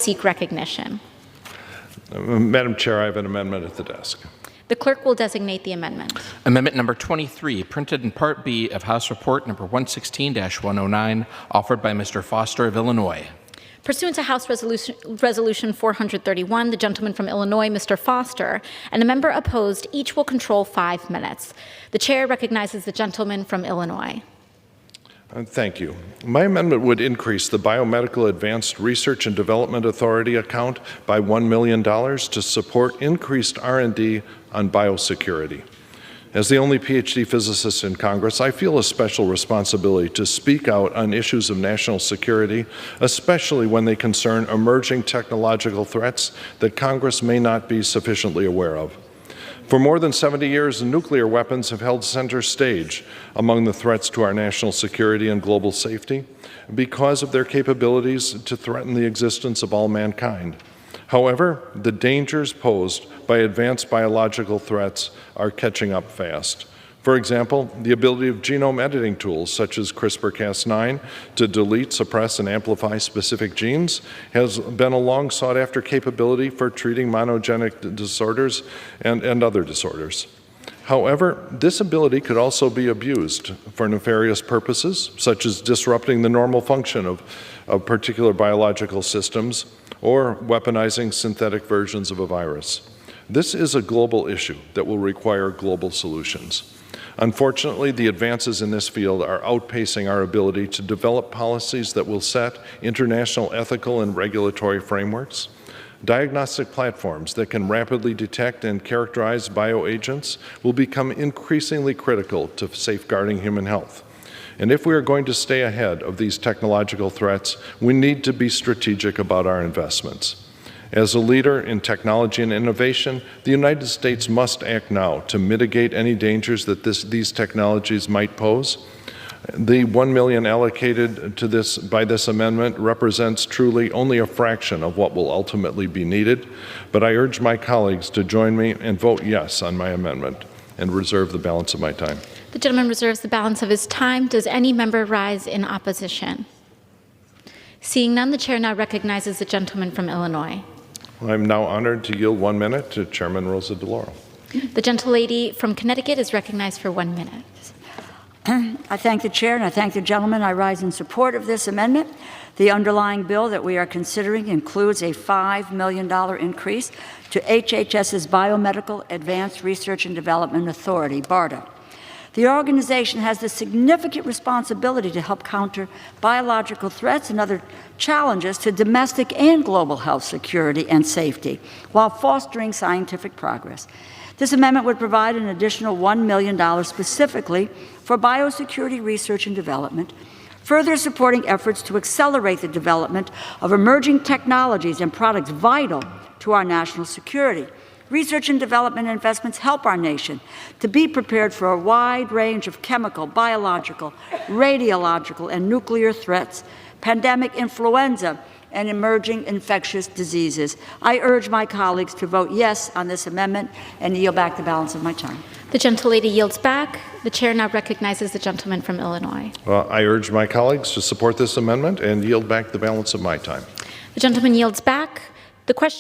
seek recognition. Madam Chair, I have an amendment at the desk. The clerk will designate the amendment. Amendment number 23, printed in Part B of House Report number 116-109, offered by Mr. Foster of Illinois. Pursuant to House Resolution 431, the gentleman from Illinois, Mr. Foster, and a member opposed, each will control 5 minutes. The chair recognizes the gentleman from Illinois. Thank you. My amendment would increase the Biomedical Advanced Research and Development Authority account by $1 million to support increased R&D on biosecurity. As the only PhD physicist in Congress, I feel a special responsibility to speak out on issues of national security, especially when they concern emerging technological threats that Congress may not be sufficiently aware of. For more than 70 years, nuclear weapons have held center stage among the threats to our national security and global safety because of their capabilities to threaten the existence of all mankind. However, the dangers posed by advanced biological threats are catching up fast. For example, the ability of genome editing tools such as CRISPR-Cas9 to delete, suppress, and amplify specific genes has been a long sought-after capability for treating monogenic disorders and other disorders. However, this ability could also be abused for nefarious purposes, such as disrupting the normal function of particular biological systems or weaponizing synthetic versions of a virus. This is a global issue that will require global solutions. Unfortunately, the advances in this field are outpacing our ability to develop policies that will set international ethical and regulatory frameworks. Diagnostic platforms that can rapidly detect and characterize bioagents will become increasingly critical to safeguarding human health. And if we are going to stay ahead of these technological threats, we need to be strategic about our investments. As a leader in technology and innovation, the United States must act now to mitigate any dangers that these technologies might pose. The $1 million allocated to this by this amendment represents truly only a fraction of what will ultimately be needed, but I urge my colleagues to join me and vote yes on my amendment and reserve the balance of my time. The gentleman reserves the balance of his time. Does any member rise in opposition? Seeing none, the chair now recognizes the gentleman from Illinois. I'm now honored to yield 1 minute to Chairman Rosa DeLauro. The gentlelady from Connecticut is recognized for 1 minute. I thank the chair and I thank the gentleman. I rise in support of this amendment. The underlying bill that we are considering includes a $5 million increase to HHS's Biomedical Advanced Research and Development Authority, BARDA. The organization has the significant responsibility to help counter biological threats and other challenges to domestic and global health security and safety, while fostering scientific progress. This amendment would provide an additional $1 million specifically for biosecurity research and development, further supporting efforts to accelerate the development of emerging technologies and products vital to our national security. Research and development investments help our nation to be prepared for a wide range of chemical, biological, radiological, and nuclear threats, pandemic influenza, and emerging infectious diseases. I urge my colleagues to vote yes on this amendment and yield back the balance of my time. The gentlelady yields back. The chair now recognizes the gentleman from Illinois. Well, I urge my colleagues to support this amendment and yield back the balance of my time. The gentleman yields back. The question